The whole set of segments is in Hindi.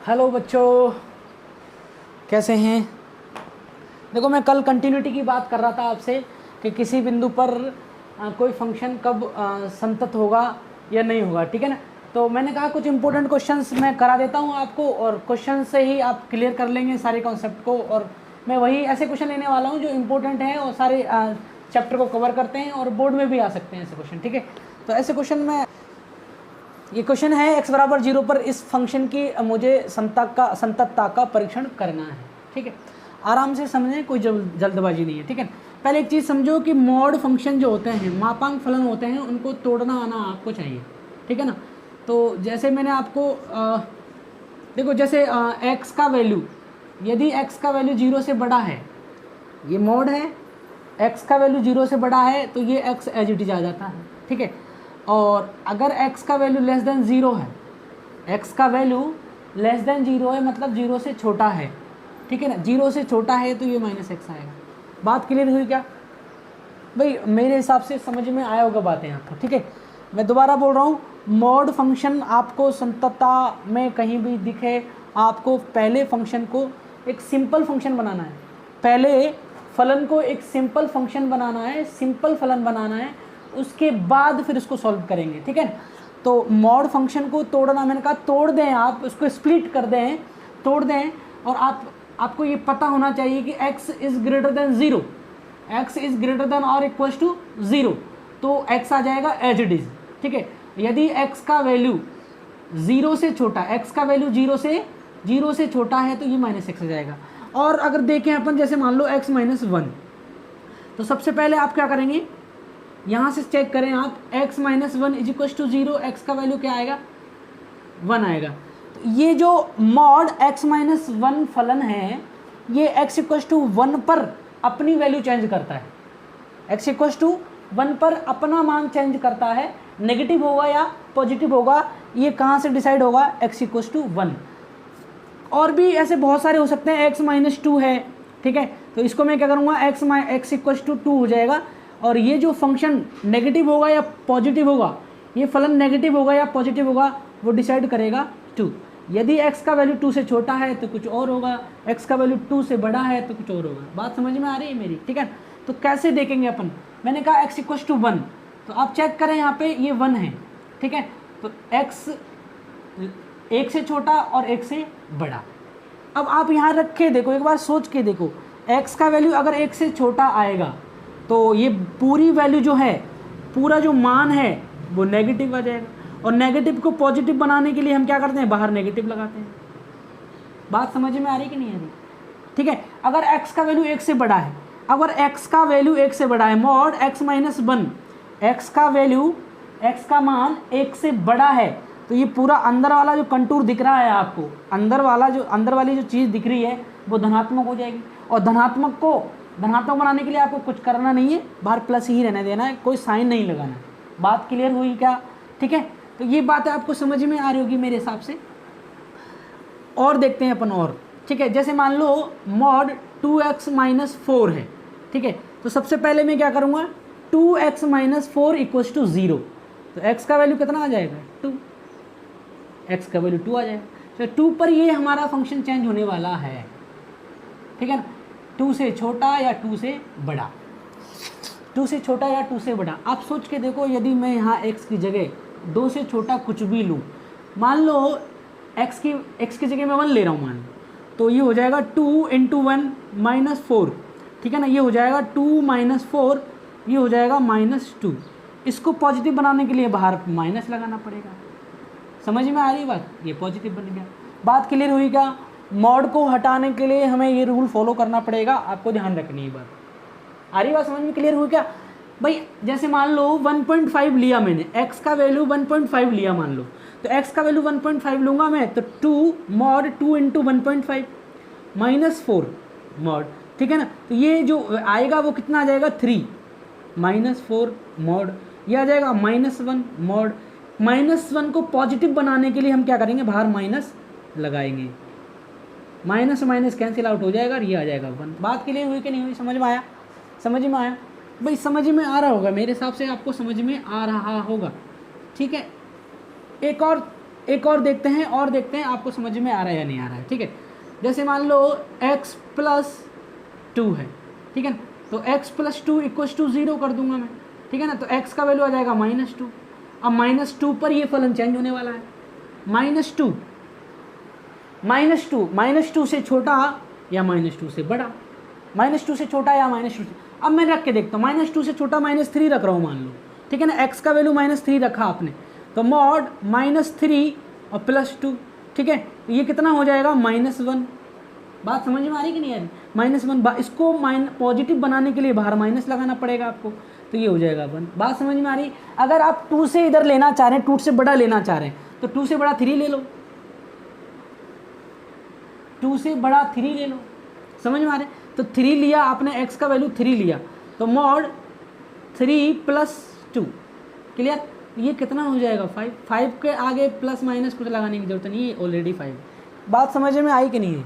हेलो बच्चों, कैसे हैं। देखो, मैं कल कंटिन्यूटी की बात कर रहा था आपसे कि किसी बिंदु पर कोई फंक्शन कब संतत होगा या नहीं होगा, ठीक है ना। तो मैंने कहा कुछ इंपॉर्टेंट क्वेश्चंस मैं करा देता हूँ आपको, और क्वेश्चन से ही आप क्लियर कर लेंगे सारे कॉन्सेप्ट को। और मैं वही ऐसे क्वेश्चन लेने वाला हूँ जो इंपॉर्टेंट हैं और सारे चैप्टर को कवर करते हैं, और बोर्ड में भी आ सकते हैं ऐसे क्वेश्चन, ठीक है। तो ऐसे क्वेश्चन में ये क्वेश्चन है x बराबर 0 पर इस फंक्शन की मुझे संततता का परीक्षण करना है, ठीक है। आराम से समझें, कोई जल्दबाजी नहीं है, ठीक है। पहले एक चीज़ समझो कि मॉड फंक्शन जो होते हैं, मापांक फलन होते हैं, उनको तोड़ना आना आपको चाहिए, ठीक है ना। तो जैसे मैंने आपको देखो, जैसे x का वैल्यू, यदि x का वैल्यू 0 से बड़ा है, ये मॉड है, x का वैल्यू 0 से बड़ा है तो ये x एज इट इज आ जाता है, ठीक है। और अगर x का वैल्यू लेस देन 0 है, x का वैल्यू लेस देन 0 है मतलब 0 से छोटा है, ठीक है ना। 0 से छोटा है तो ये -x आएगा। बात क्लियर हुई क्या भाई? मेरे हिसाब से समझ में आया होगा बातें आपको, ठीक है। मैं दोबारा बोल रहा हूँ, मॉड फंक्शन आपको संततता में कहीं भी दिखे, आपको पहले फंक्शन को एक सिंपल फंक्शन बनाना है, पहले फलन को एक सिंपल फंक्शन बनाना है, सिंपल फलन बनाना है, उसके बाद फिर इसको सॉल्व करेंगे, ठीक है। तो मॉड फंक्शन को तोड़ना, मैंने कहा तोड़ दें, आप उसको स्प्लिट कर दें, तोड़ दें। और आपको ये पता होना चाहिए कि x is greater than 0, x is greater than और इक्वल्स टू 0, तो x आ जाएगा एज इट इज़, ठीक है। यदि x का वैल्यू 0 से छोटा, x का वैल्यू 0 से छोटा है तो ये -x आ जाएगा। और अगर देखें अपन, जैसे मान लो x -1, तो सबसे पहले आप क्या करेंगे, यहाँ से चेक करें आप, x -1 is equal to 0, x का वैल्यू क्या आएगा, 1 आएगा। तो ये जो मॉड x -1 फलन है, ये x इक्वल टू 1 पर अपनी वैल्यू चेंज करता है, x इक्वल टू 1 पर अपना मान चेंज करता है, नेगेटिव होगा या पॉजिटिव होगा, ये कहाँ से डिसाइड होगा, x इक्वल टू 1। और भी ऐसे बहुत सारे हो सकते हैं, x -2 है, ठीक है। तो इसको मैं क्या करूँगा, x इक्वल टू 2 हो जाएगा। और ये जो फंक्शन नेगेटिव होगा या पॉजिटिव होगा, ये फलन नेगेटिव होगा या पॉजिटिव होगा, वो डिसाइड करेगा 2। यदि x का वैल्यू 2 से छोटा है तो कुछ और होगा, x का वैल्यू 2 से बड़ा है तो कुछ और होगा। बात समझ में आ रही है मेरी, ठीक है। तो कैसे देखेंगे अपन, मैंने कहा x इक्वल टू 1, तो आप चेक करें यहाँ पे ये 1 है, ठीक है। तो x 1 से छोटा और 1 से बड़ा। अब आप यहाँ रख के देखो, एक बार सोच के देखो, x का वैल्यू अगर 1 से छोटा आएगा तो ये पूरी वैल्यू जो है, पूरा जो मान है वो नेगेटिव आ जाएगा। और नेगेटिव को पॉजिटिव बनाने के लिए हम क्या करते हैं, बाहर नेगेटिव लगाते हैं। बात समझ में आ रही कि नहीं आ रही, ठीक है। अगर x का वैल्यू 1 से बड़ा है, अगर x का वैल्यू 1 से बड़ा है, मॉड x -1, x का वैल्यू, x का मान 1 से बड़ा है, तो ये पूरा अंदर वाला जो कंटूर दिख रहा है आपको, अंदर वाली जो चीज़ दिख रही है वो धनात्मक हो जाएगी। और धनात्मक बनाने के लिए आपको कुछ करना नहीं है, बाहर प्लस ही रहने देना है, कोई साइन नहीं लगाना है। बात क्लियर हुई क्या, ठीक है। तो ये बात आपको समझ में आ रही होगी मेरे हिसाब से। और देखते हैं अपन, और ठीक है। जैसे मान लो मॉड 2x -4 है, ठीक है। तो सबसे पहले मैं क्या करूँगा, 2x -4 इक्वल्स टू 0, तो x का वैल्यू कितना आ जाएगा, 2, x का वैल्यू 2 आ जाएगा। तो 2 पर ये हमारा फंक्शन चेंज होने वाला है, ठीक है ना। 2 से छोटा या 2 से बड़ा, 2 से छोटा या 2 से बड़ा। आप सोच के देखो, यदि मैं यहाँ x की जगह 2 से छोटा कुछ भी लूँ, मान लो x की जगह मैं 1 ले रहा हूँ मान लो, तो ये हो जाएगा 2 × 1 -4, ठीक है ना। ये हो जाएगा 2 - 4, ये हो जाएगा -2। इसको पॉजिटिव बनाने के लिए बाहर माइनस लगाना पड़ेगा। समझ में आ रही बात, ये पॉजिटिव बन गया। बात क्लियर हुई क्या? मॉड को हटाने के लिए हमें ये रूल फॉलो करना पड़ेगा, आपको ध्यान रखनी है बात। आ रही बात समझ में, क्लियर हुई क्या भाई? जैसे मान लो 1.5 लिया मैंने, x का वैल्यू 1.5 लिया मान लो, तो x का वैल्यू 1.5 लूँगा मैं, तो 2 मॉड 2 × 1.5 -4 मॉड, ठीक है ना। तो ये जो आएगा वो कितना आ जाएगा, 3 -4 मॉड, ये आ जाएगा -1 मॉड। -1 को पॉजिटिव बनाने के लिए हम क्या करेंगे, बाहर माइनस लगाएंगे, माइनस माइनस कैंसिल आउट हो जाएगा और ये आ जाएगा 1। बात क्लियर हुई कि नहीं हुई, समझ में आया? समझ में आया भाई, समझ में आ रहा होगा मेरे हिसाब से, आपको समझ में आ रहा होगा, ठीक है। एक और एक और देखते हैं आपको समझ में आ रहा है या नहीं आ रहा है। ठीक है, जैसे मान लो x प्लस 2 है, ठीक है ना, तो x प्लस 2 इक्वल्स टू 0 कर दूंगा मैं, ठीक है ना, तो x का वैल्यू आ जाएगा -2। अब -2 पर ये फलन चेंज होने वाला है, -2 -2 से छोटा या -2 से बड़ा, -2 से छोटा या -2 से, अब मैं रख के देखता हूँ, -2 से छोटा -3 रख रहा हूँ मान लो, ठीक है ना, x का वैल्यू -3 रखा आपने, तो मॉड -3 और +2, ठीक है, तो ये कितना हो जाएगा -1। बात समझ में आ रही कि नहीं आ रही? -1, इसको पॉजिटिव बनाने के लिए बाहर माइनस लगाना पड़ेगा आपको, तो ये हो जाएगा 1। बात समझ में आ रही? अगर आप 2 से इधर लेना चाह रहे हैं, 2 से बड़ा लेना चाह रहे हैं, तो 2 से बड़ा 3 ले लो, 2 से बड़ा 3 ले लो, समझ में आ रहे? तो 3 लिया आपने, x का वैल्यू 3 लिया, तो मॉड 3 + 2, क्लियर? ये कितना हो जाएगा 5 के आगे प्लस माइनस कुछ लगाने की जरूरत नहीं है, ऑलरेडी 5। बात समझ में आई कि नहीं है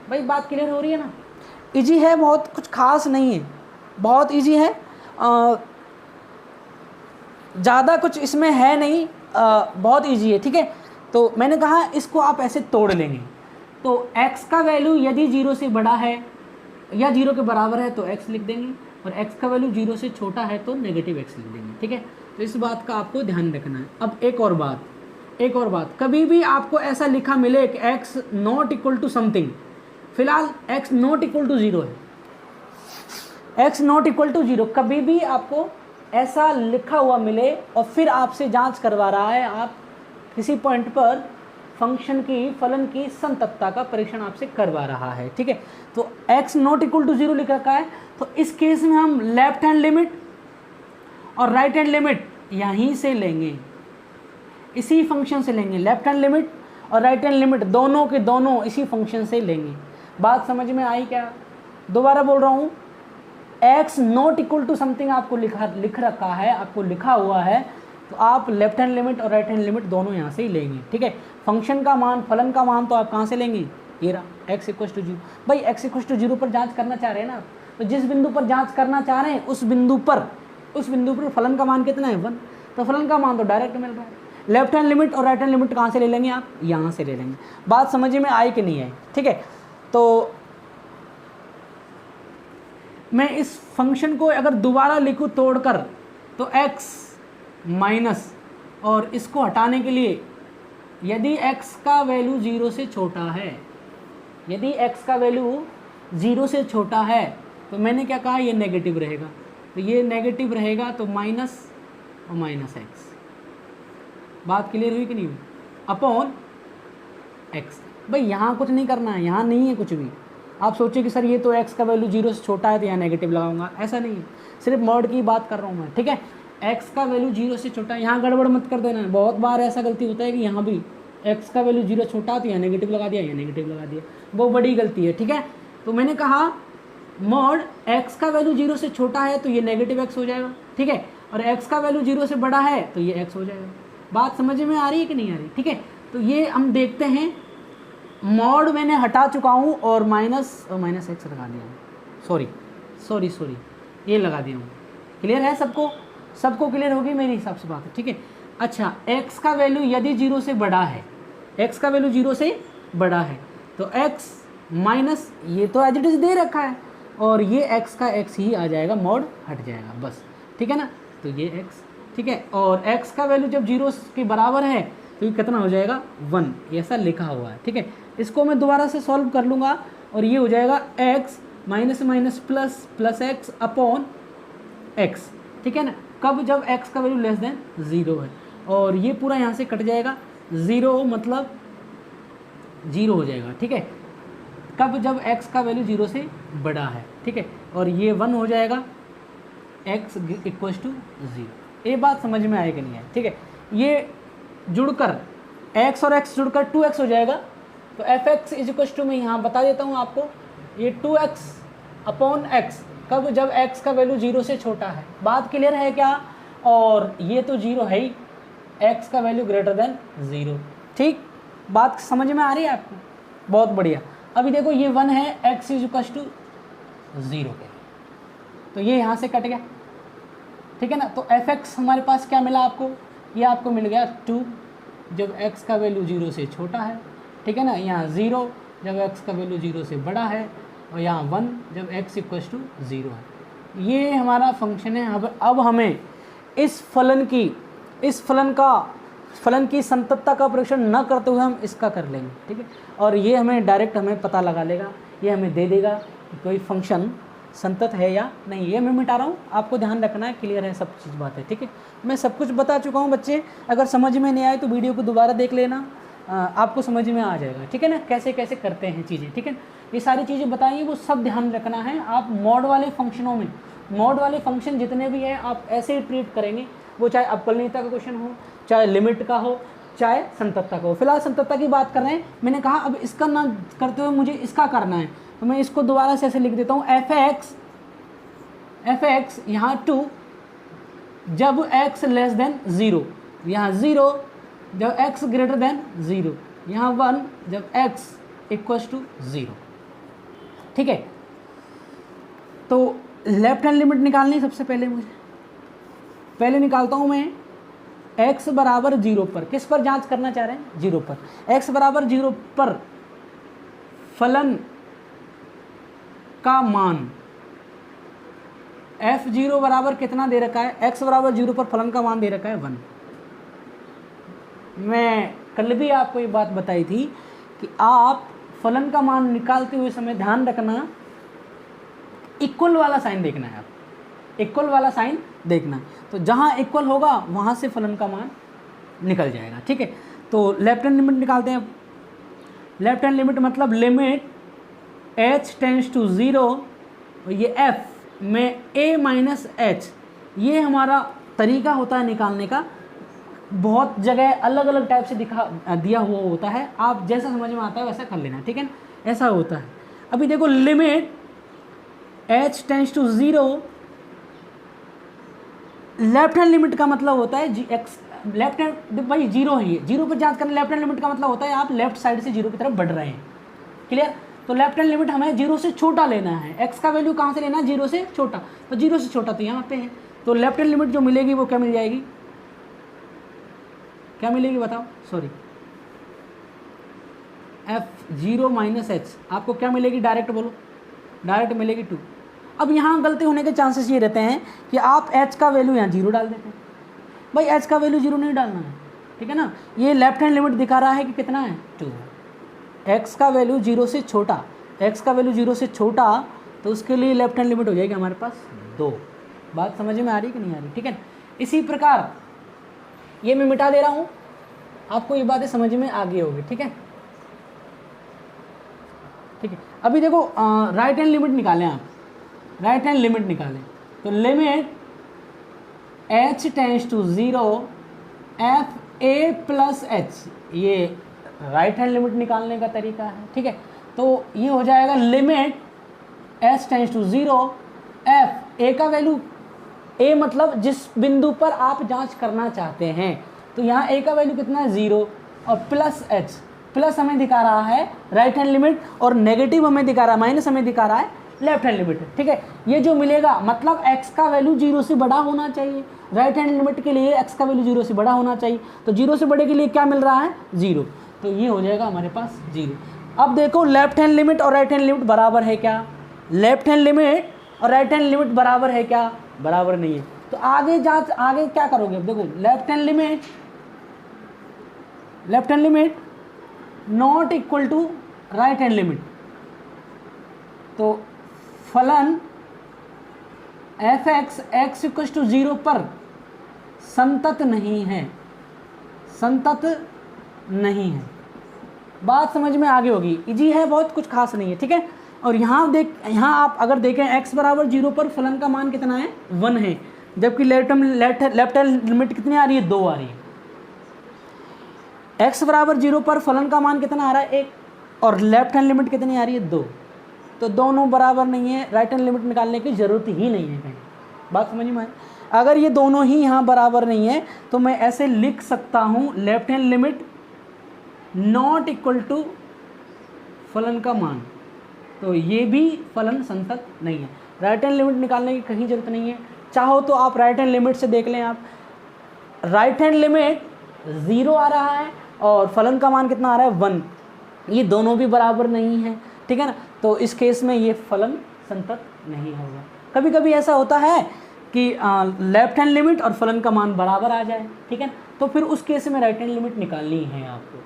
भाई? बात क्लियर हो रही है ना? इजी है, बहुत कुछ खास नहीं है, बहुत इजी है, ज़्यादा कुछ इसमें है नहीं, बहुत इजी है, ठीक है। तो मैंने कहा इसको आप ऐसे तोड़ लेंगे, तो x का वैल्यू यदि 0 से बड़ा है या 0 के बराबर है तो x लिख देंगे, और x का वैल्यू 0 से छोटा है तो नेगेटिव x लिख देंगे, ठीक है। तो इस बात का आपको ध्यान रखना है। अब एक और बात, कभी भी आपको ऐसा लिखा मिले कि x not equal to something, फिलहाल x नॉट इक्वल टू 0 है, x नॉट इक्वल टू 0, कभी भी आपको ऐसा लिखा हुआ मिले और फिर आपसे जांच करवा रहा है, आप किसी पॉइंट पर फंक्शन की फलन की संततता का परीक्षण आपसे करवा रहा है, ठीक है, तो x नॉट इक्वल टू 0 लिख रखा है, तो इस केस में हम लेफ्ट हैंड लिमिट और राइट हैंड लिमिट यहीं से लेंगे, इसी फंक्शन से लेंगे, लेफ्ट हैंड लिमिट और राइट हैंड लिमिट दोनों के दोनों इसी फंक्शन से लेंगे। बात समझ में आई क्या? दोबारा बोल रहा हूँ, x not equal to something आपको लिख रखा है, आपको लिखा हुआ है, तो आप लेफ्ट हैंड लिमिट और राइट हैंड लिमिट दोनों यहाँ से ही लेंगे, ठीक है। फंक्शन का मान, फलन का मान तो आप कहाँ से लेंगे? ये रहा x इक्वल टू 0। भाई x इक्वल टू 0 पर जांच करना चाह रहे हैं ना आप, तो जिस बिंदु पर जांच करना चाह रहे हैं उस बिंदु पर फलन का मान कितना है? 1, तो फलन का मान तो डायरेक्ट मिल रहा है। लेफ्ट हैंड लिमिट और राइट हैंड लिमिट कहाँ से ले लेंगे आप? यहाँ से ले लेंगे। बात समझ में आई कि नहीं आई? ठीक है, तो मैं इस फंक्शन को अगर दोबारा लिखूँ तोड़कर, तो x माइनस, और इसको हटाने के लिए यदि x का वैल्यू 0 से छोटा है, यदि x का वैल्यू 0 से छोटा है, तो मैंने क्या कहा? ये नेगेटिव रहेगा, तो ये नेगेटिव रहेगा, तो माइनस और माइनस x। बात क्लियर हुई कि नहीं हुई? Upon x। भाई यहाँ कुछ नहीं करना है, यहाँ नहीं है कुछ भी। आप सोचिए कि सर ये तो x का वैल्यू 0 से छोटा है तो यहाँ नेगेटिव लगाऊंगा, ऐसा नहीं है, सिर्फ मॉड की बात कर रहा हूँ मैं, ठीक है। x का वैल्यू 0 से छोटा है, यहाँ गड़बड़ मत कर देना, बहुत बार ऐसा गलती होता है कि यहाँ भी x का वैल्यू 0 छोटा तो यहाँ नेगेटिव लगा दिया, यहाँ नेगेटिव लगा दिया, वो बड़ी गलती है, ठीक है। तो मैंने कहा मॉड x का वैल्यू 0 से छोटा है तो ये नेगेटिव x हो जाएगा, ठीक है, और x का वैल्यू 0 से बड़ा है तो ये x हो जाएगा। बात समझ में आ रही है कि नहीं आ रही? ठीक है, तो ये हम देखते हैं, मॉड मैंने हटा चुका हूँ और माइनस x लगा दिया हूँ, सॉरी ये लगा दिया हूँ। क्लियर है सबको क्लियर होगी मेरे हिसाब से बात है, ठीक है। अच्छा, x का वैल्यू यदि 0 से बड़ा है, x का वैल्यू 0 से बड़ा है, तो x माइनस, ये तो एज इट इज दे रखा है, और ये x का x ही आ जाएगा, मॉड हट जाएगा बस, ठीक है ना। तो ये x, ठीक है, और x का वैल्यू जब 0 के बराबर है तो ये कितना हो जाएगा? 1, ऐसा लिखा हुआ है, ठीक है। इसको मैं दोबारा से सॉल्व कर लूँगा और ये हो जाएगा x minus minus plus plus x upon x, ठीक है ना। कब? जब x का वैल्यू लेस देन 0 है, और ये पूरा यहाँ से कट जाएगा, 0 मतलब 0 हो जाएगा, ठीक है। कब? जब x का वैल्यू 0 से बड़ा है, ठीक है, और ये 1 हो जाएगा, x इक्वल टू 0। ये बात समझ में आएगी नहीं है? ठीक है, ये जुड़कर x और x जुड़कर 2x हो जाएगा, तो fx इज इक्वल टू, मैं यहाँ बता देता हूँ आपको, ये 2x अपॉन x। कब? जब x का वैल्यू 0 से छोटा है। बात क्लियर है क्या? और ये तो 0 है ही, x का वैल्यू ग्रेटर देन 0, ठीक। बात समझ में आ रही है आपको? बहुत बढ़िया। अभी देखो ये 1 है, x इज इक्वल टू 0 के, तो ये यहाँ से कट गया, ठीक है ना। तो fx हमारे पास क्या मिला आपको? ये आपको मिल गया 2, जब x का वैल्यू 0 से छोटा है, ठीक है ना, यहाँ 0 जब x का वैल्यू 0 से बड़ा है, और यहाँ 1 जब x इक्वल टू 0 है। ये हमारा फंक्शन है। अब हमें इस फलन की संततता का परीक्षण न करते हुए हम इसका कर लेंगे, ठीक है। और ये हमें डायरेक्ट पता लगा लेगा, ये हमें दे देगा कि कोई फंक्शन संतत है या नहीं। ये मैं मिटा रहा हूँ, आपको ध्यान रखना है, क्लियर है सब चीज़ बात है, ठीक है। मैं सब कुछ बता चुका हूँ बच्चे, अगर समझ में नहीं आए तो वीडियो को दोबारा देख लेना, आपको समझ में आ जाएगा, ठीक है ना, कैसे कैसे करते हैं चीज़ें, ठीक है। ये सारी चीज़ें बताइए, वो सब ध्यान रखना है। आप मॉड वाले फंक्शनों में, मॉड वाले फंक्शन जितने भी हैं आप ऐसे ही ट्रीट करेंगे, वो चाहे अवकलनीयता का क्वेश्चन हो, चाहे लिमिट का हो, चाहे संततता का हो। फिलहाल संततता की बात कर रहे हैं। मैंने कहा अब इसका ना करते हुए मुझे इसका करना है, तो मैं इसको दोबारा से ऐसे लिख देता हूँ, एफ एक्स यहाँ 2 जब x लेस देन 0, यहाँ 0 जब x ग्रेटर देन 0, यहाँ 1 जब x इक्वल्स टू 0, ठीक है। तो लेफ्ट हैंड लिमिट निकालनी है सबसे पहले मुझे। पहले निकालता हूँ मैं x बराबर 0 पर। किस पर जांच करना चाह रहे हैं? 0 पर। x बराबर 0 पर फलन का मान f0 बराबर कितना दे रखा है? x बराबर 0 पर फलन का मान दे रखा है 1। मैं कल भी आपको ये बात बताई थी कि आप फलन का मान निकालते हुए समय ध्यान रखना, इक्वल वाला साइन देखना है, आप इक्वल वाला साइन देखना है। तो जहाँ इक्वल होगा वहाँ से फलन का मान निकल जाएगा, ठीक है। तो लेफ्ट हैंड लिमिट निकालते हैं अब। लेफ्ट हैंड लिमिट मतलब लिमिट h टेंड्स टू 0, और ये f में a माइनस h, ये हमारा तरीका होता है निकालने का। बहुत जगह अलग अलग टाइप से दिया हुआ होता है, आप जैसा समझ में आता है वैसा कर लेना, ठीक है ना, ऐसा होता है। अभी देखो limit h tends to 0, left hand limit का मतलब होता है x, लेफ्ट हैंड भाई 0 ही है, 0 पर जांच करना। लेफ्ट हैंड लिमिट का मतलब होता है आप लेफ्ट साइड से 0 की तरफ बढ़ रहे हैं, क्लियर। तो लेफ्ट हैंड लिमिट हमें 0 से छोटा लेना है। x का वैल्यू कहाँ से लेना है? 0 से छोटा। तो 0 से छोटा तो यहाँ पे है, तो लेफ्ट हैंड लिमिट जो मिलेगी वो क्या मिल जाएगी? क्या मिलेगी बताओ? सॉरी, f0 माइनस h, आपको क्या मिलेगी? डायरेक्ट बोलो, डायरेक्ट मिलेगी 2। अब यहाँ गलती होने के चांसेस ये रहते हैं कि आप h का वैल्यू यहाँ 0 डाल देते हैं। भाई h का वैल्यू 0 नहीं डालना है, ठीक है ना। ये लेफ्ट हैंड लिमिट दिखा रहा है कि कितना है? 2 है। x का वैल्यू 0 से छोटा, x का वैल्यू 0 से छोटा, तो उसके लिए लेफ्ट हैंड लिमिट हो जाएगी हमारे पास 2। बात समझ में आ रही कि नहीं आ रही? ठीक है। इसी प्रकार ये मैं मिटा दे रहा हूँ, आपको ये बातें समझ में आ गई होगी, ठीक है। ठीक है, अभी देखो राइट हैंड लिमिट निकालें आप, राइट हैंड लिमिट निकालें तो limit h tends to 0 f a plus h, ये राइट हैंड लिमिट निकालने का तरीका है, ठीक है। तो ये हो जाएगा limit h tends to 0 f a का वैल्यू, a मतलब जिस बिंदु पर आप जांच करना चाहते हैं, तो यहाँ a का वैल्यू कितना है? 0, और प्लस h, प्लस हमें दिखा रहा है राइट हैंड लिमिट, और नेगेटिव हमें दिखा रहा है, माइनस हमें दिखा रहा है लेफ्ट हैंड लिमिट, ठीक है। ये जो मिलेगा मतलब x का वैल्यू 0 से बड़ा होना चाहिए। राइट हैंड लिमिट के लिए x का वैल्यू 0 से बड़ा होना चाहिए, तो 0 से बड़े के लिए क्या मिल रहा है? 0, तो ये हो जाएगा हमारे पास 0। अब देखो लेफ्ट हैंड लिमिट और राइट हैंड लिमिट बराबर है क्या? लेफ्ट हैंड लिमिट और राइट हैंड लिमिट बराबर है क्या? बराबर नहीं है। तो आगे जांच, आगे क्या करोगे? अब देखो left hand limit not equal to right hand limit, तो फलन एफ एक्स इक्वल टू 0 पर संतत नहीं है, संतत नहीं है। बात समझ में आगे होगी, इजी है, बहुत कुछ खास नहीं है, ठीक है। और यहाँ यहाँ आप अगर देखें x बराबर 0 पर फलन का मान कितना है? 1 है, जबकि लेफ्ट हैंड लिमिट कितनी आ रही है? 2 आ रही है। x बराबर 0 पर फलन का मान कितना आ रहा है? 1, और लेफ्ट हैंड लिमिट कितनी आ रही है? 2, तो दोनों बराबर नहीं है, राइट हैंड लिमिट निकालने की ज़रूरत ही नहीं है कहीं। बात समझ में आए? अगर ये दोनों ही यहाँ बराबर नहीं है तो मैं ऐसे लिख सकता हूँ left hand limit not equal to फलन का मान, तो ये भी फलन संतत नहीं है। राइट हैंड लिमिट निकालने की कहीं ज़रूरत नहीं है, चाहो तो आप राइट हैंड लिमिट से देख लें। आप राइट हैंड लिमिट 0 आ रहा है और फलन का मान कितना आ रहा है 1, ये दोनों भी बराबर नहीं है, ठीक है ना। तो इस केस में ये फलन संतत नहीं होगा। कभी कभी ऐसा होता है कि लेफ्ट हैंड लिमिट और फलन का मान बराबर आ जाए, ठीक है ना, तो फिर उस केस में राइट हैंड लिमिट निकालनी है आपको।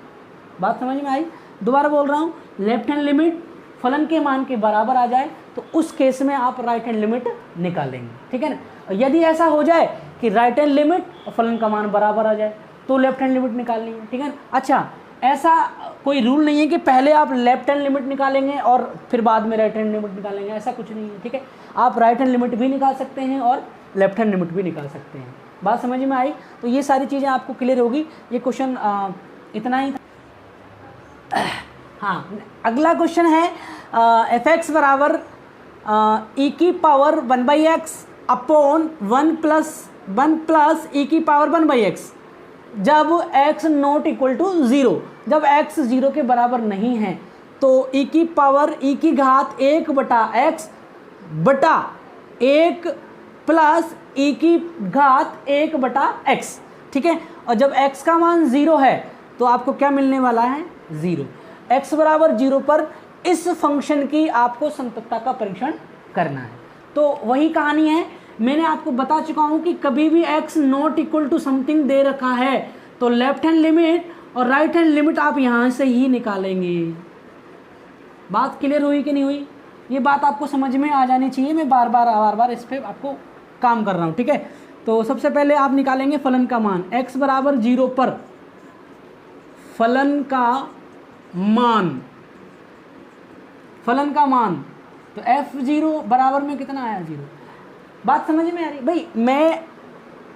बात समझ में आई? दोबारा बोल रहा हूँ, लेफ्ट हैंड लिमिट फलन के मान के बराबर आ जाए तो उस केस में आप राइट हैंड लिमिट निकालेंगे, ठीक है ना। और यदि ऐसा हो जाए कि राइट हैंड लिमिट और फलन का मान बराबर आ जाए तो लेफ्ट हैंड लिमिट निकालनी है, ठीक है ना। अच्छा, ऐसा कोई रूल नहीं है कि पहले आप लेफ्ट हैंड लिमिट निकालेंगे और फिर बाद में राइट हैंड लिमिट निकालेंगे, ऐसा कुछ नहीं है, ठीक है। आप राइट हैंड लिमिट भी निकाल सकते हैं और लेफ्ट हैंड लिमिट भी निकाल सकते हैं। बात समझ में आई? तो ये सारी चीज़ें आपको क्लियर होगी। ये क्वेश्चन इतना ही था। हाँ, अगला क्वेश्चन है एफ एक्स बराबर ई की पावर 1/x अपॉन 1 प्लस ई की पावर 1/x जब x नॉट इक्वल टू 0। जब x 0 के बराबर नहीं है तो e की पावर e की घात 1/x बटा 1 प्लस e की घात 1/x, ठीक है। और जब x का मान 0 है तो आपको क्या मिलने वाला है? 0। x बराबर 0 पर इस फंक्शन की आपको संततता का परीक्षण करना है। तो वही कहानी है, मैंने आपको बता चुका हूं कि कभी भी x not equal to something दे रखा है तो लेफ्ट हैंड लिमिट और राइट हैंड लिमिट आप यहां से ही निकालेंगे। बात क्लियर हुई कि नहीं हुई? ये बात आपको समझ में आ जानी चाहिए। मैं बार बार इस पर आपको काम कर रहा हूं, ठीक है। तो सबसे पहले आप निकालेंगे फलन का मान। x बराबर 0 पर फलन का मान तो f0 बराबर में कितना आया? 0। बात समझ में आ रही भाई?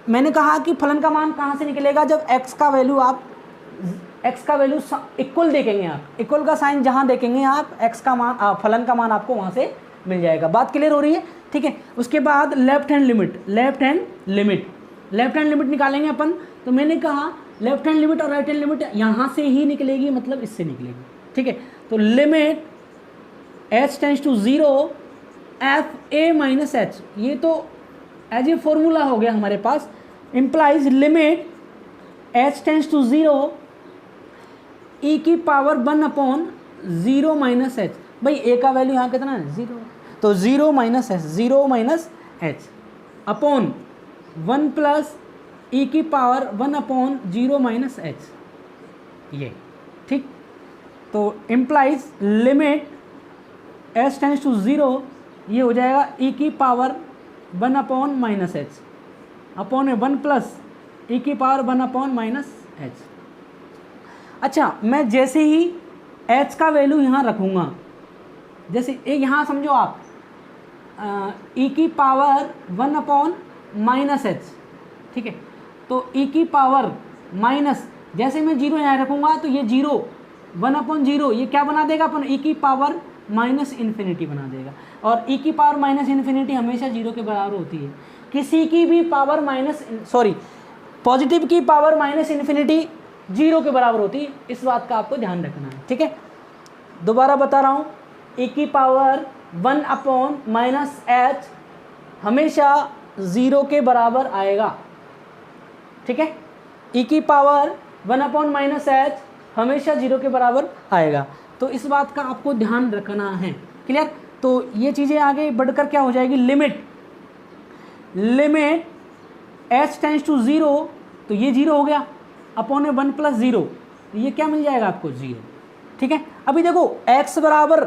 मैंने कहा कि फलन का मान कहाँ से निकलेगा? जब x का वैल्यू इक्वल देखेंगे, आप इक्वल का साइन जहाँ देखेंगे आप x का मान फलन का मान आपको वहाँ से मिल जाएगा। बात क्लियर हो रही है? ठीक है। उसके बाद लेफ्ट हैंड लिमिट निकालेंगे अपन। तो मैंने कहा लेफ्ट हैंड लिमिट और राइट हैंड लिमिट यहाँ से ही निकलेगी, मतलब इससे निकलेगी, ठीक है। तो limit h tends to 0 f a minus h, ये तो एज ए फॉर्मूला हो गया हमारे पास, implies limit h tends to 0 e की पावर 1/0 माइनस h। भाई a का वैल्यू यहाँ कितना है? 0, तो 0 minus h upon 1 plus e की पावर 1/0 माइनस h, ये ठीक। तो implies limit h tends to 0, ये हो जाएगा e की power 1/माइनस h upon 1 plus e की पावर 1/माइनस h। अच्छा, मैं जैसे ही h का वैल्यू यहाँ रखूँगा, जैसे यहाँ समझो आप e की पावर 1/माइनस h, ठीक है। तो e की पावर माइनस, जैसे मैं 0 यहाँ रखूँगा तो ये 0 1/0 ये क्या बना देगा अपन? e की पावर माइनस इन्फिनिटी बना देगा। और e की पावर माइनस इन्फिनिटी हमेशा 0 के बराबर होती है। किसी की भी पावर पॉजिटिव की पावर माइनस इन्फिनिटी 0 के बराबर होती है, इस बात का आपको ध्यान रखना है, ठीक है। दोबारा बता रहा हूँ, e की पावर 1/माइनस h हमेशा 0 के बराबर आएगा, ठीक है। e की पावर 1/माइनस h हमेशा 0 के बराबर आएगा। तो इस बात का आपको ध्यान रखना है, क्लियर। तो ये चीज़ें आगे बढ़कर क्या हो जाएगी? लिमिट h टेंड्स टू 0, तो ये 0 हो गया, अपॉन 1 प्लस 0, ये क्या मिल जाएगा आपको? 0, ठीक है। अभी देखो x बराबर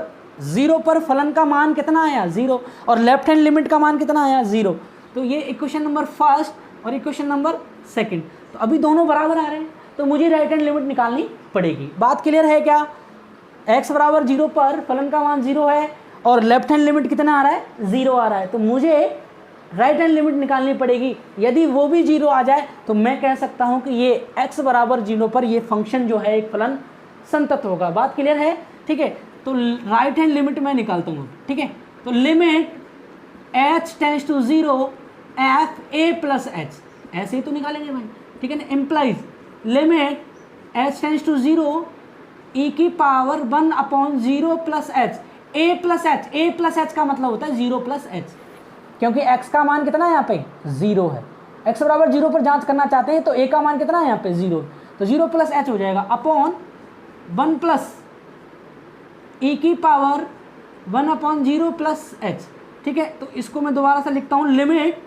0 पर फलन का मान कितना आया? 0, और लेफ्ट हैंड लिमिट का मान कितना आया? 0। तो ये इक्वेशन नंबर फर्स्ट और इक्वेशन नंबर सेकंड, तो अभी दोनों बराबर आ रहे हैं, तो मुझे राइट हैंड लिमिट निकालनी पड़ेगी। बात क्लियर है क्या? x बराबर 0 पर फलन का मान 0 है और लेफ्ट हैंड लिमिट कितना आ रहा है? 0 आ रहा है, तो मुझे राइट हैंड लिमिट निकालनी पड़ेगी। यदि वो भी 0 आ जाए तो मैं कह सकता हूं कि ये x बराबर 0 पर ये फंक्शन जो है एक फलन संतत होगा। बात क्लियर है? ठीक है। तो राइट हैंड लिमिट मैं निकालता हूँ, ठीक है। तो limit h tends to 0 f a plus h, ऐसे ही तो निकालेंगे भाई, ठीक है ना। Implies limit h tends to 0 e की power 1/0 plus h, a plus h का मतलब होता है 0 प्लस h, क्योंकि x का मान कितना है यहाँ पे? 0 है। x बराबर 0 पर जांच करना चाहते हैं तो a का मान कितना है यहाँ पे? 0। तो 0 प्लस एच हो जाएगा अपॉन 1 प्लस ई की पावर 1 अपॉन 0 प्लस एच। ठीक है, तो इसको मैं दोबारा से लिखता हूँ, लिमिट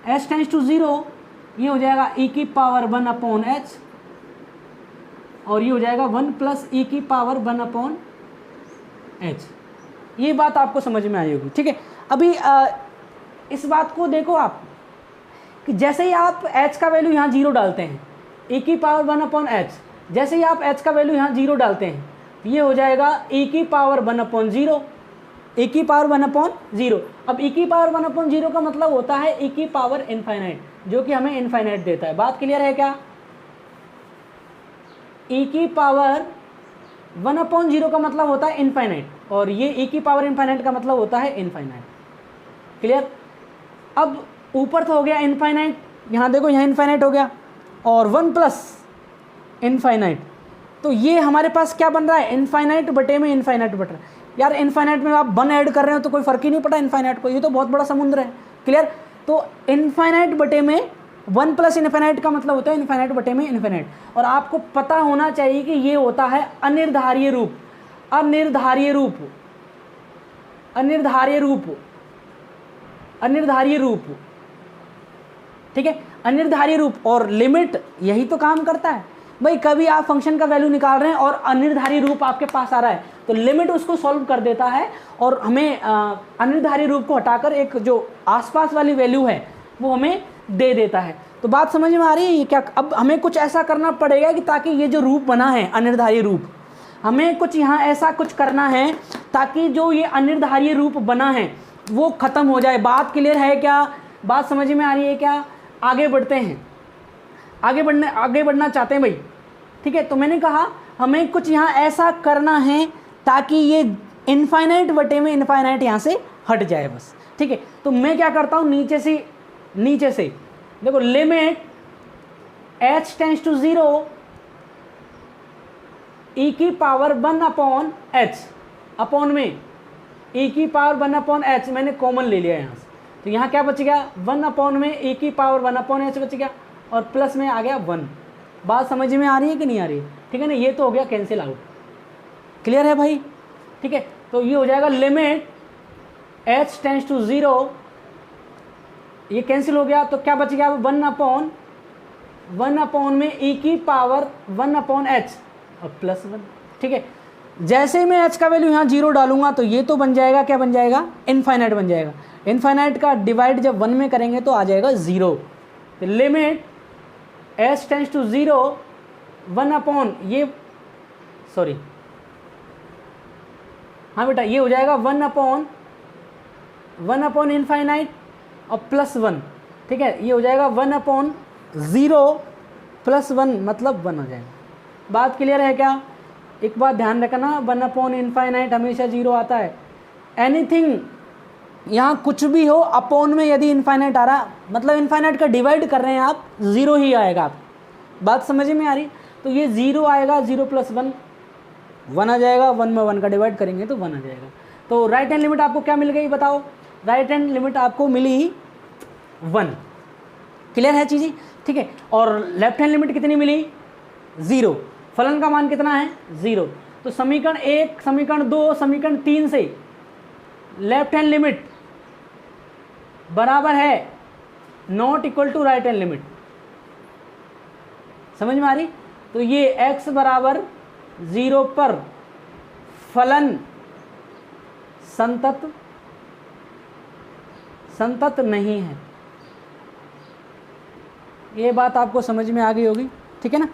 एच टेंड्स टू 0, ये हो जाएगा ई की पावर 1 अपॉन एच, और ये हो जाएगा 1 प्लस ई की पावर 1 अपॉन एच। ये बात आपको समझ में आई होगी। ठीक है, अभी इस बात को देखो आप कि जैसे ही आप h का वैल्यू यहाँ 0 डालते हैं, e की पावर 1 अपॉन एच, जैसे ही आप h का वैल्यू यहाँ 0 डालते हैं, ये हो जाएगा e की पावर 1 अपॉन 0, e की पावर 1 अपॉन 0। अब e की पावर 1 अपॉन 0 का मतलब होता है e की पावर इनफाइनाइट, जो कि हमें इनफाइनाइट देता है। बात क्लियर है क्या? e की पावर 1 अपॉन 0 का मतलब होता है इनफाइनाइट, और ये e की पावर इनफाइनाइट का मतलब होता है इनफाइनाइट। क्लियर? अब ऊपर तो हो गया इनफाइनाइट, यहाँ देखो यहाँ इनफाइनाइट हो गया, और 1 प्लस इनफाइनाइट, तो ये हमारे पास क्या बन रहा है? इनफाइनाइट बटे में इनफाइनाइट बट रहा है। यार इनफाइनाइट में आप 1 ऐड कर रहे हो तो कोई फ़र्क ही नहीं पड़ा इनफाइनाइट को, ये तो बहुत बड़ा समुद्र है। क्लियर? तो इनफाइनाइट बटे में 1 प्लस इनफाइनाइट का मतलब होता है इनफाइनाइट बटे में इनफाइनाइट। और आपको पता होना चाहिए कि ये होता है अनिर्धारीय रूप, अनिर्धारीय रूप, अनिर्धारीय रूप, अनिर्धारीय रूप। ठीक है, अनिर्धारीय रूप। और लिमिट यही तो काम करता है भाई। कभी आप फंक्शन का वैल्यू निकाल रहे हैं और अनिर्धारीय रूप आपके पास आ रहा है, तो लिमिट उसको सॉल्व कर देता है और हमें अनिर्धारीय रूप को हटाकर एक जो आसपास वाली वैल्यू है वो हमें दे देता है। तो बात समझ में आ रही है ये क्या? अब हमें कुछ ऐसा करना पड़ेगा कि ताकि ये जो रूप बना है अनिर्धारीय रूप, हमें कुछ यहाँ ऐसा कुछ करना है ताकि जो ये अनिर्धारीय रूप बना है वो ख़त्म हो जाए। बात क्लियर है क्या? बात समझ में आ रही है क्या? आगे बढ़ते हैं, आगे बढ़ना चाहते हैं भाई। ठीक है, तो मैंने कहा हमें कुछ यहाँ ऐसा करना है ताकि ये इनफाइनाइट बटे में इनफाइनाइट यहाँ से हट जाए बस। ठीक है, तो मैं क्या करता हूँ, नीचे से देखो, limit h tends to 0 e की पावर 1 अपॉन h, अपॉन में e की पावर 1 अपॉन h मैंने कॉमन ले लिया यहाँ से, तो यहाँ क्या बच गया? 1 अपॉन में e की पावर 1 अपॉन h बच गया, और प्लस में आ गया 1। बात समझ में आ रही है कि नहीं आ रही है? ठीक है ना, ये तो हो गया कैंसिल आउट। क्लियर है भाई? ठीक है, तो ये हो जाएगा लिमिट h टेंड्स टू 0, ये कैंसिल हो गया, तो क्या बच गया? 1 अपॉन में e की पावर 1 अपॉन h और प्लस 1। ठीक है, जैसे ही मैं h का वैल्यू यहाँ 0 डालूंगा तो ये तो बन जाएगा, क्या बन जाएगा? इनफाइनाइट बन जाएगा। इनफाइनाइट का डिवाइड जब 1 में करेंगे तो आ जाएगा 0। तो limit h tends to 0 1 upon ये, सॉरी हाँ बेटा, ये हो जाएगा 1 अपॉन इनफाइनाइट और प्लस 1। ठीक है, ये हो जाएगा 1 अपॉन 0 प्लस 1 मतलब 1 हो जाएगा। बात क्लियर है क्या? एक बात ध्यान रखना, 1 अपॉन इनफाइनाइट हमेशा 0 आता है। एनीथिंग यहाँ कुछ भी हो, अपॉन में यदि इनफाइनाइट आ रहा मतलब इनफाइनाइट का डिवाइड कर रहे हैं आप, 0 ही आएगा। आप बात समझ में आ रही? तो ये 0 आएगा, 0 प्लस 1 1 आ जाएगा, 1 में 1 का डिवाइड करेंगे तो 1 आ जाएगा। तो राइट हैंड लिमिट आपको क्या मिल गई बताओ? राइट हैंड लिमिट आपको मिली 1। क्लियर है चीज़ें? ठीक है, और लेफ्ट हैंड लिमिट कितनी मिली? 0। फलन का मान कितना है? 0। तो समीकरण 1, समीकरण 2, समीकरण 3 से लेफ्ट हैंड लिमिट बराबर है not equal to right hand limit. समझ में आ रही? तो ये x बराबर 0 पर फलन संतत नहीं है। ये बात आपको समझ में आ गई होगी। ठीक है ना?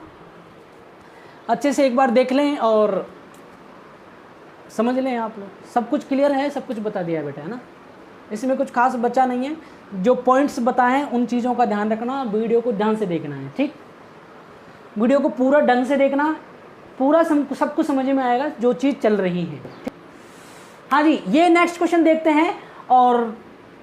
अच्छे से एक बार देख लें और समझ लें आप लोग। सब कुछ क्लियर है, सब कुछ बता दिया बेटा, है ना? इसमें कुछ खास बचा नहीं है। जो पॉइंट्स बताएं उन चीज़ों का ध्यान रखना, वीडियो को ध्यान से देखना है। ठीक, वीडियो को पूरा ढंग से देखना, पूरा सब कुछ समझ में आएगा जो चीज़ चल रही है। हाँ जी, ये नेक्स्ट क्वेश्चन देखते हैं और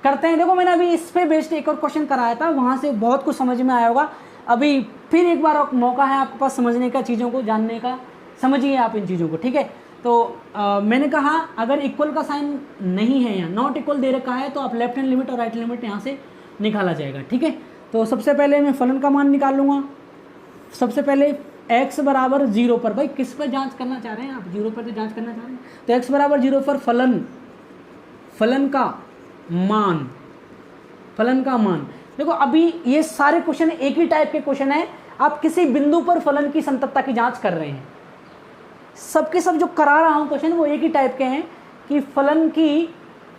करते हैं। देखो मैंने अभी इस पे बेस्ड एक और क्वेश्चन कराया था, वहाँ से बहुत कुछ समझ में आया होगा। अभी फिर एक बार मौका है आपके पास समझने का, चीज़ों को जानने का। समझिए आप इन चीज़ों को। ठीक है, तो मैंने कहा अगर इक्वल का साइन नहीं है, यहाँ नॉट इक्वल दे रखा है, तो आप लेफ्ट हैंड लिमिट और राइट हैंड लिमिट यहाँ से निकाला जाएगा। ठीक है, तो सबसे पहले मैं फलन का मान निकाल लूँगा। सबसे पहले x बराबर 0 पर, भाई किस पर जांच करना चाह रहे हैं आप, 0 पर तो जांच करना चाह रहे हैं, तो x बराबर 0 पर फलन का मान। देखो अभी ये सारे क्वेश्चन एक ही टाइप के क्वेश्चन है, आप किसी बिंदु पर फलन की संततता की जांच कर रहे हैं। सबके सब जो करा रहा हूं क्वेश्चन वो एक ही टाइप के हैं कि फलन की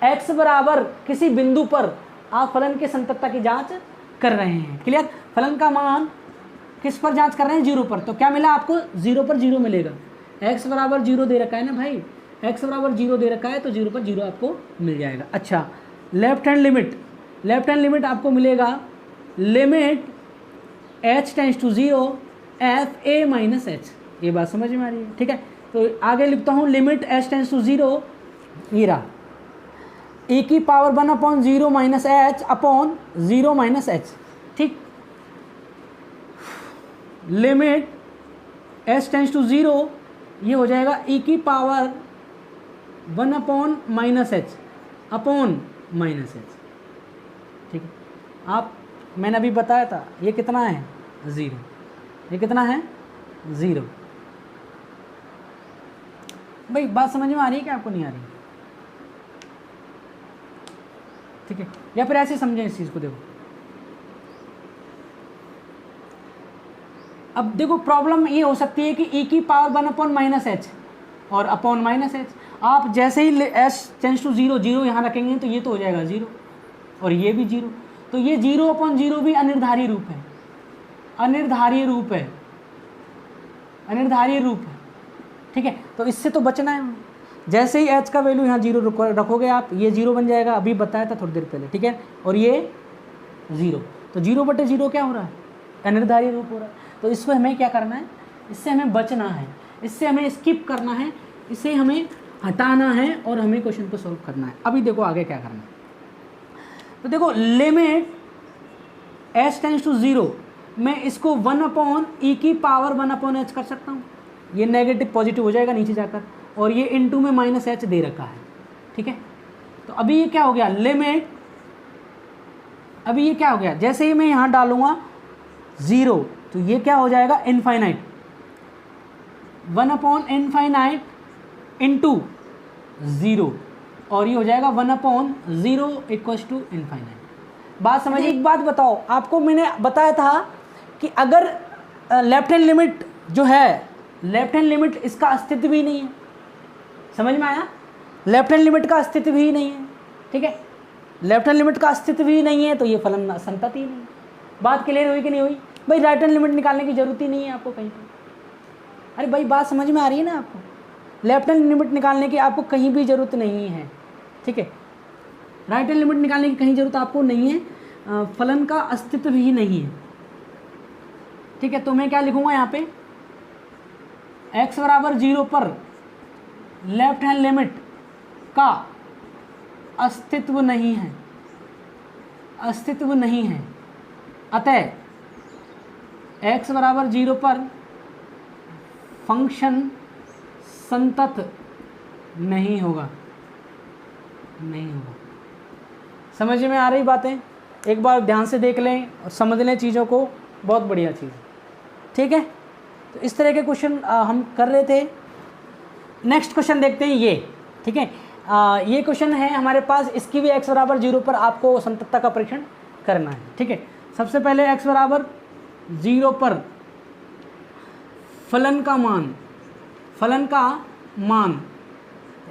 x बराबर किसी बिंदु पर आप फलन की संततता की जांच कर रहे हैं। क्लियर? फलन का मान किस पर जांच कर रहे हैं? 0 पर। तो क्या मिला आपको? 0 पर 0 मिलेगा। x बराबर 0 दे रखा है ना भाई, x बराबर 0 दे रखा है तो 0 पर 0 आपको मिल जाएगा। अच्छा, लेफ्ट हैंड लिमिट आपको मिलेगा limit h tends to 0 f a minus h। ये बात समझ में आ रही है? ठीक है, तो आगे लिखता हूँ लिमिट h टेंड्स टू 0, ये रहा e की power 1/0 minus h upon 0 minus h। ठीक, लिमिट h टेंड्स टू 0 ये हो जाएगा e की पावर 1/-h अपॉन -h। ठीक है, आप मैंने अभी बताया था ये कितना है? 0। ये कितना है? 0। भाई बात समझ में आ रही है कि आपको नहीं आ रही? ठीक है, या फिर ऐसे समझें इस चीज़ को। देखो अब देखो प्रॉब्लम ये हो सकती है कि e की पावर 1/-h और अपॉन -h। आप जैसे ही h टेंड्स टू 0 0 यहाँ रखेंगे तो ये तो हो जाएगा 0 और ये भी 0, तो ये 0/0 भी अनिर्धारीय रूप है, अनिर्धारीय रूप है। ठीक है, तो इससे तो बचना है। जैसे ही h का वैल्यू यहाँ 0 रखोगे आप, ये 0 बन जाएगा, अभी बताया था थोड़ी देर पहले। ठीक है, और ये 0, तो 0/0 क्या हो रहा है? अनिर्धारीय रूप हो रहा है। तो इसको हमें क्या करना है? इससे हमें बचना है, इससे हमें स्किप करना है, इसे हमें हटाना है और हमें क्वेश्चन को सॉल्व करना है। अभी देखो आगे क्या करना है। तो देखो लिमिट h टेंड्स टू 0, मैं इसको 1/e की पावर 1/h कर सकता हूँ। ये नेगेटिव पॉजिटिव हो जाएगा नीचे जाकर, और ये इनटू में -h दे रखा है। ठीक है, तो अभी ये क्या हो गया? लिमिट, अभी ये क्या हो गया? जैसे ही मैं यहाँ डालूंगा 0 तो ये क्या हो जाएगा? इनफाइनाइट, 1/∞ इंटू 0, और ये हो जाएगा 1/0 इक्वल्स टू इनफाइनाइट। बात समझिए। एक बात बताओ, आपको मैंने बताया था कि अगर लेफ्ट हैंड लिमिट जो है, लेफ्ट हैंड लिमिट इसका अस्तित्व ही नहीं है। समझ में आया? लेफ्ट हैंड लिमिट का अस्तित्व ही नहीं है। ठीक है, लेफ्ट हैंड लिमिट का अस्तित्व ही नहीं है तो ये फलन संतत ही नहीं। बात क्लियर हुई कि नहीं हुई? भाई राइट हैंड लिमिट निकालने की जरूरत ही नहीं है आपको कहीं पर। अरे भाई बात समझ में आ रही है ना आपको? लेफ्ट हैंड लिमिट निकालने की आपको कहीं भी ज़रूरत नहीं है। ठीक है, राइट हैंड लिमिट निकालने की कहीं ज़रूरत आपको नहीं है, फलन का अस्तित्व ही नहीं है। ठीक है, तो मैं क्या लिखूंगा यहाँ पे? x बराबर 0 पर लेफ्ट हैंड लिमिट का अस्तित्व नहीं है, अस्तित्व नहीं है। अतः x बराबर 0 पर फंक्शन संतत नहीं होगा, नहीं होगा। समझ में आ रही बातें? एक बार ध्यान से देख लें और समझ लें चीज़ों को, बहुत बढ़िया चीज़। ठीक है, तो इस तरह के क्वेश्चन हम कर रहे थे। नेक्स्ट क्वेश्चन देखते हैं ये। ठीक है, ये क्वेश्चन है हमारे पास, इसकी भी x बराबर 0 पर आपको संततता का परीक्षण करना है। ठीक है, सबसे पहले x बराबर 0 पर फलन का मान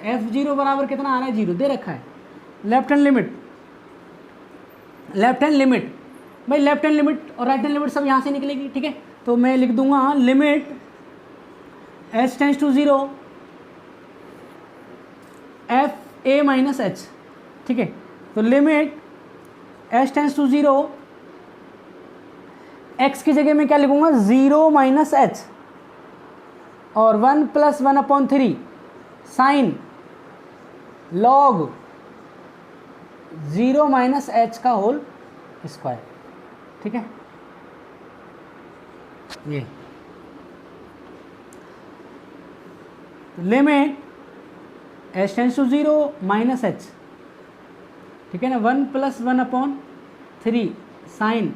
f0 बराबर कितना आ रहा है? 0 दे रखा है। लेफ्ट हैंड लिमिट भाई, लेफ्ट हैंड लिमिट और राइट हैंड लिमिट सब यहाँ से निकलेगी। ठीक है, तो मैं लिख दूंगा limit h tends to 0 f a minus h। ठीक है, तो limit h tends to 0, x की जगह मैं क्या लिखूंगा? 0 माइनस h और 1 + 1/3 साइन log 0 माइनस h का होल स्क्वायर। ठीक है, ये limit h tends to 0 minus h। ठीक है ना, 1 + 1/3 साइन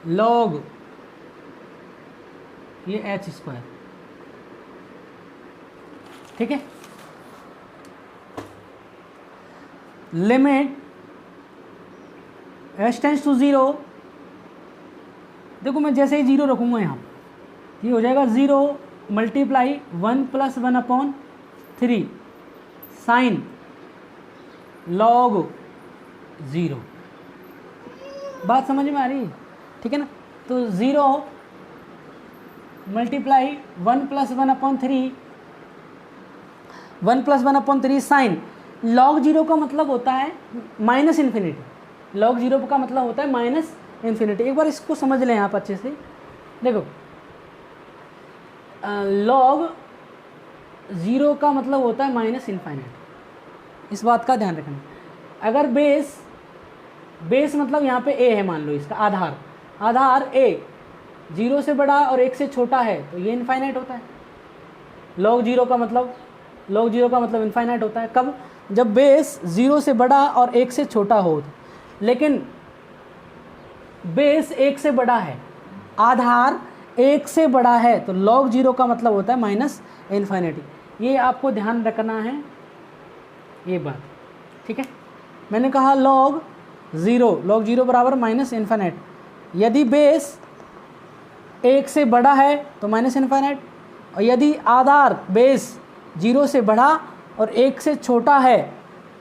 log ये एच स्क्वायर, ठीक है। लिमिट एच टेंस टू 0, देखो मैं जैसे ही 0 रखूँगा यहाँ, ये हो जाएगा 0 मल्टीप्लाई 1 + 1/3 साइन लॉग 0। बात समझ में आ रही है, ठीक है ना। तो 0 मल्टीप्लाई 1 + 1/3, 1 + 1/3 साइन लॉग 0 का मतलब होता है माइनस इन्फिनिटी। लॉग 0 का मतलब होता है माइनस इन्फिनिटी। एक बार इसको समझ लें आप अच्छे से। देखो लॉग 0 का मतलब होता है माइनस इनफाइनाइट, इस बात का ध्यान रखना। अगर बेस मतलब यहाँ पे a है, मान लो इसका आधार a 0 से बड़ा और 1 से छोटा है तो ये इनफाइनाइट होता है। लॉग 0 का मतलब इनफाइनाइट होता है कब? जब बेस 0 से बड़ा और 1 से छोटा हो। लेकिन बेस 1 से बड़ा है, आधार 1 से बड़ा है, तो लॉग 0 का मतलब होता है माइनस इन्फाइनिटी। ये आपको ध्यान रखना है ये बात, ठीक है। मैंने कहा लॉग 0 बराबर माइनस इन्फाइनाइट। यदि बेस 1 से बड़ा है तो माइनस इन्फाइनाइट, और यदि आधार बेस 0 से बड़ा और 1 से छोटा है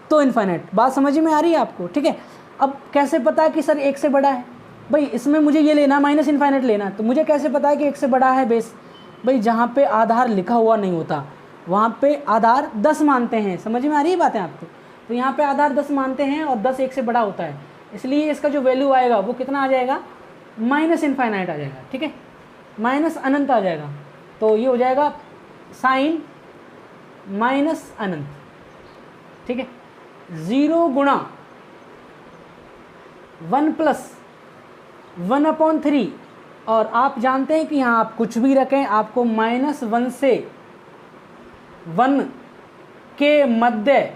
तो इन्फाइनाइट। बात समझ में आ रही है आपको, ठीक है। अब कैसे पता है कि सर 1 से बड़ा है? भाई इसमें मुझे ये लेना माइनस इन्फाइनाइट लेना, तो मुझे कैसे पता है कि 1 से बड़ा है बेस? भाई जहाँ पे आधार लिखा हुआ नहीं होता वहाँ पे आधार 10 मानते हैं। समझ में आ रही है बातें आपको? तो यहाँ पे आधार 10 मानते हैं और 10 1 से बड़ा होता है, इसलिए इसका जो वैल्यू आएगा वो कितना आ जाएगा? माइनस इन्फाइनाइट आ जाएगा, ठीक है, माइनस अनंत आ जाएगा। तो ये हो जाएगा साइन माइनस अनंत, ठीक है। 0 गुणा 1 + 1/3, और आप जानते हैं कि यहाँ आप कुछ भी रखें आपको -1 से 1 के मध्य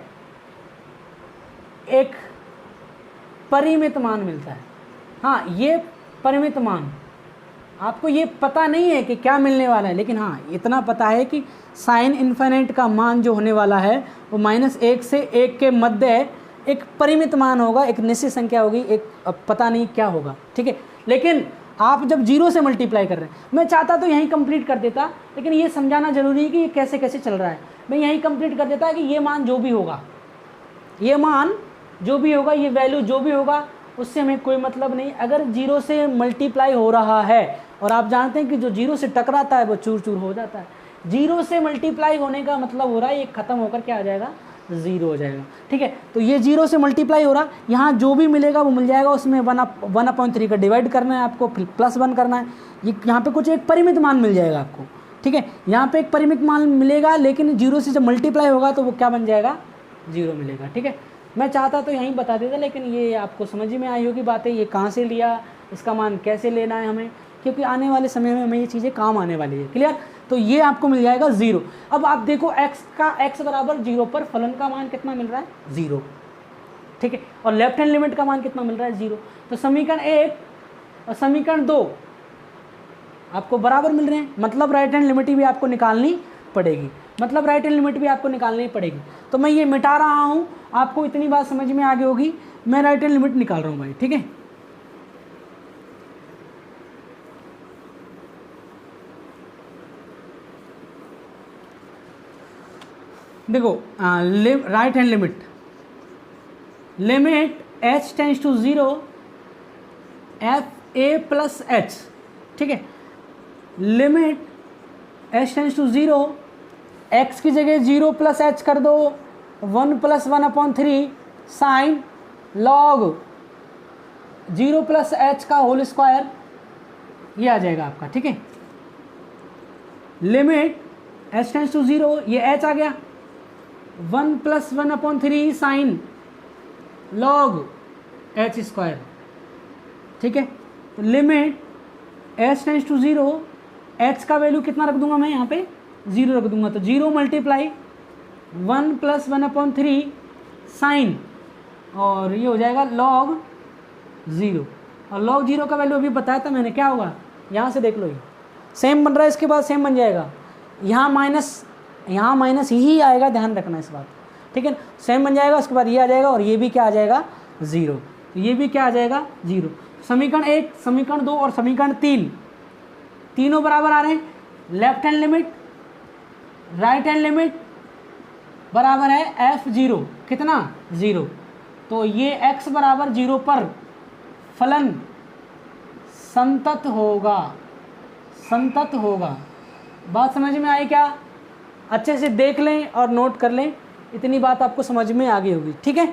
एक परिमित मान मिलता है। हाँ, ये परिमित मान आपको ये पता नहीं है कि क्या मिलने वाला है, लेकिन हाँ इतना पता है कि साइन इन्फिनिट का मान जो होने वाला है वो -1 से 1 के मध्य एक परिमित मान होगा, एक निश्चित संख्या होगी, एक पता नहीं क्या होगा, ठीक है। लेकिन आप जब 0 से मल्टीप्लाई कर रहे हैं, मैं चाहता तो यहीं कंप्लीट कर देता, लेकिन ये समझाना जरूरी है कि ये कैसे कैसे चल रहा है। मैं यहीं कंप्लीट कर देता कि ये मान जो भी होगा, ये मान जो भी होगा, ये वैल्यू जो भी होगा, उससे हमें कोई मतलब नहीं। अगर 0 से मल्टीप्लाई हो रहा है, और आप जानते हैं कि जो 0 से टकराता है वो चूर चूर हो जाता है। 0 से मल्टीप्लाई होने का मतलब हो रहा है ये खत्म होकर क्या आ जाएगा? 0 हो जाएगा, ठीक है। तो ये 0 से मल्टीप्लाई हो रहा, यहाँ जो भी मिलेगा वो मिल जाएगा, उसमें 1/3 का डिवाइड करना है आपको, +1 करना है। ये यहाँ पे कुछ एक परिमित मान मिल जाएगा आपको, ठीक है। यहाँ पे एक परिमित मान मिलेगा, लेकिन 0 से जब मल्टीप्लाई होगा तो वो क्या बन जाएगा? 0 मिलेगा, ठीक है। मैं चाहता तो यहीं बता देता, लेकिन ये आपको समझ में आई होगी बातें, ये कहाँ से लिया, इसका मान कैसे लेना है हमें, क्योंकि आने वाले समय में हमें ये चीज़ें काम आने वाली है। क्लियर? तो ये आपको मिल जाएगा 0। अब आप देखो x बराबर 0 पर फलन का मान कितना मिल रहा है? 0, ठीक है। और लेफ्ट हैंड लिमिट का मान कितना मिल रहा है? 0। तो समीकरण 1 और समीकरण 2 आपको बराबर मिल रहे हैं, मतलब राइट हैंड लिमिट भी आपको निकालनी पड़ेगी, तो मैं ये मिटा रहा हूँ, आपको इतनी बात समझ में आ गई होगी। मैं राइट हैंड लिमिट निकाल रहा हूँ भाई, ठीक है। देखो right hand limit h tends to 0 fa + h, ठीक है। Limit h tends to 0, x की जगह 0 + h कर दो, 1 + 1/3 साइन लॉग 0 + h का होल स्क्वायर, ये आ जाएगा आपका, ठीक है। लिमिट h टेंस टू 0, ये h आ गया, 1 + 1/3 साइन लॉग h स्क्वायर, ठीक है। तो limit h tends to 0, h का वैल्यू कितना रख दूंगा मैं यहाँ पे? 0 रख दूंगा, तो 0 मल्टीप्लाई 1 + 1/3 साइन, और ये हो जाएगा लॉग 0, और लॉग 0 का वैल्यू अभी बताया था मैंने, क्या होगा? यहाँ से देख लो, ये सेम बन रहा है, इसके बाद सेम बन जाएगा, यहाँ माइनस यही आएगा, ध्यान रखना इस बात, ठीक है। सेम बन जाएगा, उसके बाद ये आ जाएगा और ये भी क्या आ जाएगा 0, तो ये भी क्या आ जाएगा 0। समीकरण 1, समीकरण 2 और समीकरण 3 तीनों बराबर आ रहे हैं। Left hand limit right hand limit बराबर है f0 कितना 0, तो ये x बराबर 0 पर फलन संतत होगा। बात समझ में आई क्या? अच्छे से देख लें और नोट कर लें, इतनी बात आपको समझ में आ गई होगी, ठीक है।